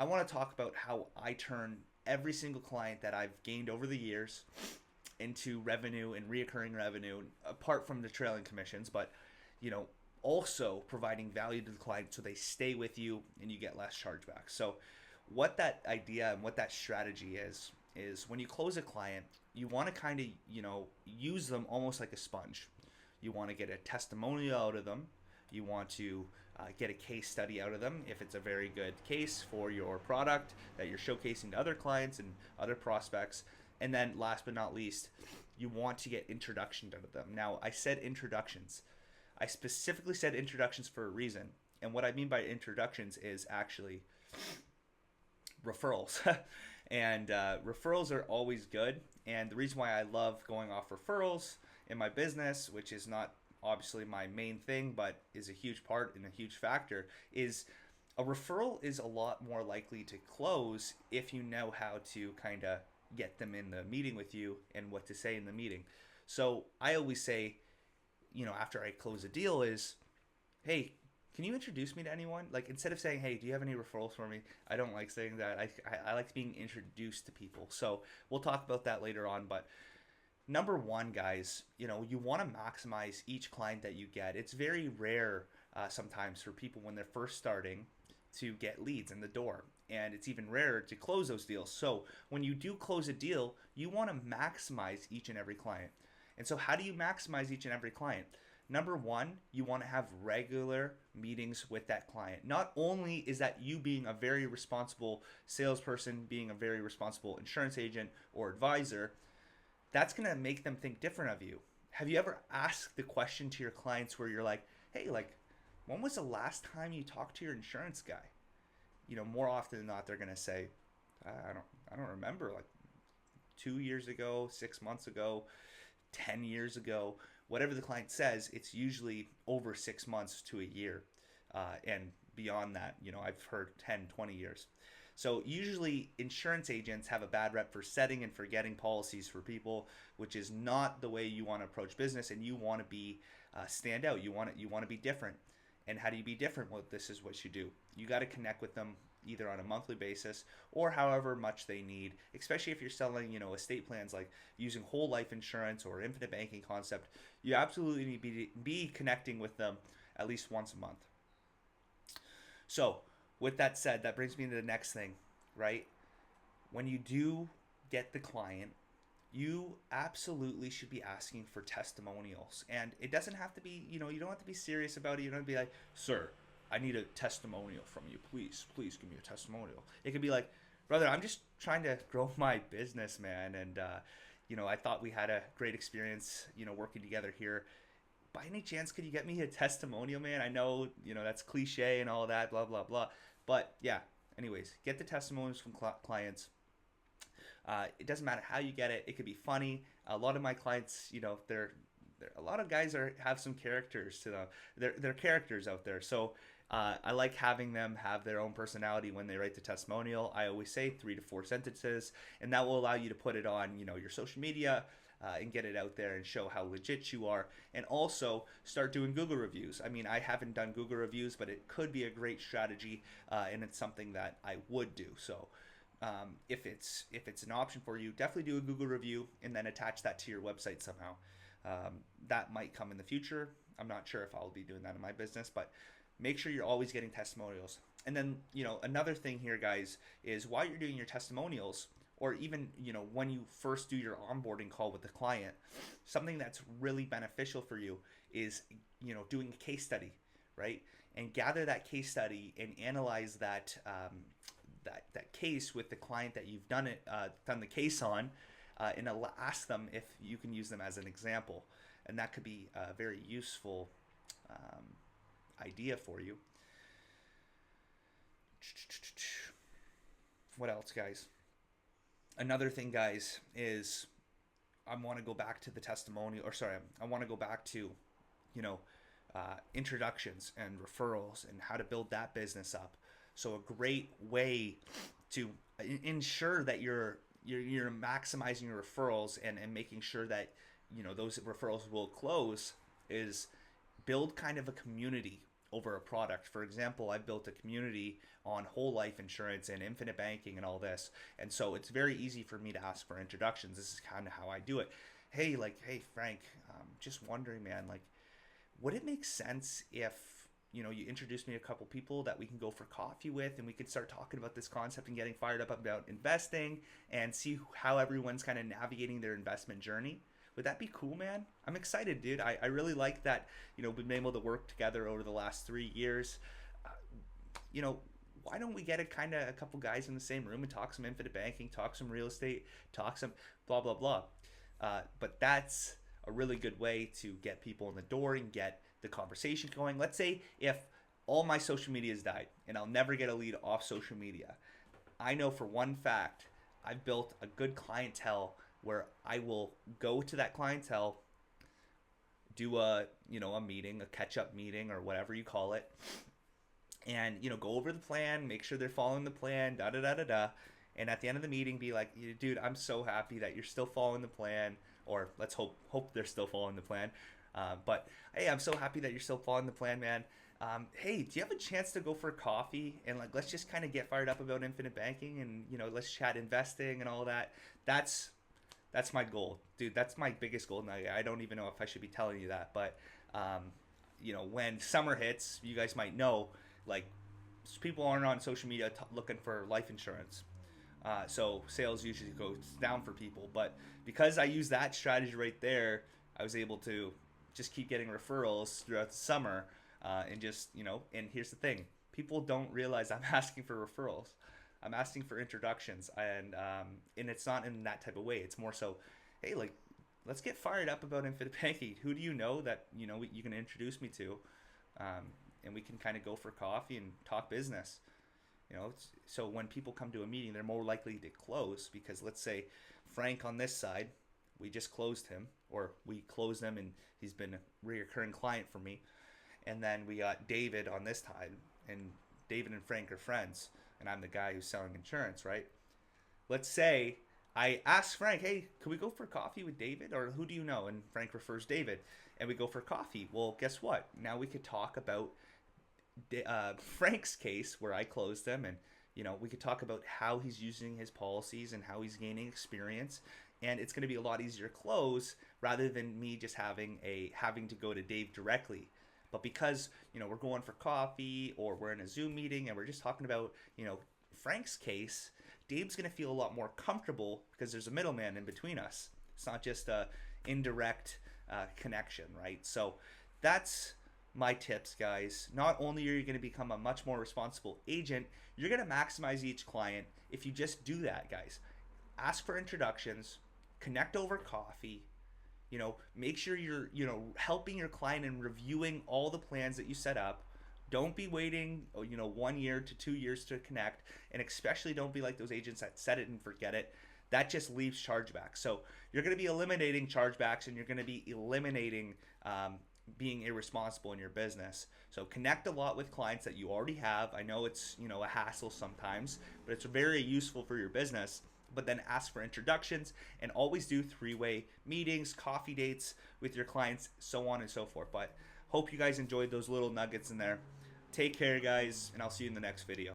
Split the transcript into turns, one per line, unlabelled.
I want to talk about how I turn every single client that I've gained over the years into revenue and reoccurring revenue, apart from the trailing commissions, but you know, also providing value to the client so they stay with you and you get less chargebacks. So, what that idea and what that strategy is when you close a client, you want to kind of use them almost like a sponge. You want to get a testimonial out of them. You want to get a case study out of them if it's a very good case for your product that you're showcasing to other clients and other prospects. And then last but not least, you want to get introductions out of them. Now, I said introductions. I specifically said introductions for a reason. And what I mean by introductions is actually referrals. And referrals are always good. And the reason why I love going off referrals in my business, which is not obviously my main thing, but is a huge part and a huge factor, is a referral is a lot more likely to close if you know how to kind of get them in the meeting with you and what to say in the meeting. So I always say, after I close a deal is, hey, can you introduce me to anyone? Like, instead of saying, hey, do you have any referrals for me? I don't like saying that. I like being introduced to people. So we'll talk about that later on. But number one, guys, you want to maximize each client that you get. It's very rare sometimes for people when they're first starting to get leads in the door. And it's even rarer to close those deals. So when you do close a deal, you want to maximize each and every client. And so how do you maximize each and every client? Number one, you want to have regular meetings with that client. Not only is that you being a very responsible salesperson, being a very responsible insurance agent or advisor, that's going to make them think different of you. Have you ever asked the question to your clients where you're like, hey, like, when was the last time you talked to your insurance guy? More often than not, they're going to say, I don't remember, like 2 years ago, 6 months ago, 10 years ago, whatever the client says, it's usually over 6 months to a year. And beyond that, I've heard 10, 20 years. So usually insurance agents have a bad rep for setting and forgetting policies for people, which is not the way you want to approach business. And you want to be stand out. You want to be different. And how do you be different? Well, this is what you do. You got to connect with them either on a monthly basis or however much they need, especially if you're selling, estate plans like using whole life insurance or infinite banking concept. You absolutely need to be connecting with them at least once a month. So, with that said, that brings me to the next thing, right? When you do get the client, you absolutely should be asking for testimonials. And it doesn't have to be, you don't have to be serious about it. You don't have to be like, sir, I need a testimonial from you. Please give me a testimonial. It could be like, brother, I'm just trying to grow my business, man. And, I thought we had a great experience, working together here. By any chance, could you get me a testimonial, man? I know, that's cliche and all that, blah, blah, blah. But yeah, anyways, get the testimonials from clients. It doesn't matter how you get it. It could be funny. A lot of my clients, they're a lot of guys have some characters to them. They're characters out there. So I like having them have their own personality when they write the testimonial. I always say 3 to 4 sentences, and that will allow you to put it on, your social media. And get it out there and show how legit you are, and also start doing Google reviews. I mean, I haven't done Google reviews, but it could be a great strategy, and it's something that I would do. So if it's an option for you, definitely do a Google review and then attach that to your website somehow. That might come in the future. I'm not sure if I'll be doing that in my business, but make sure you're always getting testimonials. And then, another thing here, guys, is while you're doing your testimonials, or even, when you first do your onboarding call with the client, something that's really beneficial for you is, doing a case study, right? And gather that case study and analyze that that case with the client that you've done the case on, and ask them if you can use them as an example. And that could be a very useful idea for you. What else, guys? Another thing, guys, is I want to go back to the testimonial, or sorry, I want to go back to, introductions and referrals and how to build that business up. So a great way to ensure that you're maximizing your referrals and making sure that those referrals will close is build kind of a community over a product. For example, I've built a community on whole life insurance and infinite banking and all this. And so it's very easy for me to ask for introductions. This is kind of how I do it. Hey, hey, Frank, just wondering, man, like, would it make sense if, you introduce me to a couple people that we can go for coffee with, and we could start talking about this concept and getting fired up about investing and see how everyone's kind of navigating their investment journey? Would that be cool, man? I'm excited, dude. I really like that, we've been able to work together over the last 3 years. You know, why don't we get a couple guys in the same room and talk some infinite banking, talk some real estate, talk some blah, blah, blah. But that's a really good way to get people in the door and get the conversation going. Let's say if all my social media has died and I'll never get a lead off social media. I know for one fact I've built a good clientele where I will go to that clientele, do a meeting, a catch-up meeting or whatever you call it, and go over the plan, make sure they're following the plan, da da da da da. And at the end of the meeting, be like, dude, I'm so happy that you're still following the plan, or let's hope they're still following the plan. But hey, I'm so happy that you're still following the plan, man. Hey, do you have a chance to go for coffee and let's just kind of get fired up about infinite banking and let's chat investing and all that. That's my goal, dude. That's my biggest goal. And I don't even know if I should be telling you that, but when summer hits, you guys might know, like, people aren't on social media looking for life insurance. So sales usually goes down for people. But because I use that strategy right there, I was able to just keep getting referrals throughout the summer. And here's the thing. People don't realize I'm asking for referrals. I'm asking for introductions. And it's not in that type of way. It's more so, hey, like, let's get fired up about infinite banking. Who do you know that, you can introduce me to? And we can kind of go for coffee and talk business. So when people come to a meeting, they're more likely to close, because let's say Frank on this side, we just closed him, or we closed him and he's been a reoccurring client for me. And then we got David on this side, and David and Frank are friends, and I'm the guy who's selling insurance, right? Let's say I ask Frank, hey, can we go for coffee with David, or who do you know? And Frank refers David, and we go for coffee. Well, guess what? Now we could talk about Frank's case where I closed him, and we could talk about how he's using his policies and how he's gaining experience, and it's going to be a lot easier to close rather than me just having to go to Dave directly. But because we're going for coffee, or we're in a Zoom meeting and we're just talking about Frank's case, Dave's going to feel a lot more comfortable because there's a middleman in between us. It's not just a indirect connection, right? So that's my tips, guys. Not only are you going to become a much more responsible agent, you're going to maximize each client if you just do that, guys. Ask for introductions, connect over coffee, make sure you're, helping your client and reviewing all the plans that you set up. Don't be waiting, 1 year to 2 years to connect, and especially don't be like those agents that set it and forget it. That just leaves chargebacks. So you're going to be eliminating chargebacks, and you're going to be eliminating being irresponsible in your business. So connect a lot with clients that you already have. I know it's a hassle sometimes, but it's very useful for your business. But then ask for introductions, and always do 3-way meetings, coffee dates with your clients, so on and so forth. But hope you guys enjoyed those little nuggets in there. Take care, guys, and I'll see you in the next video.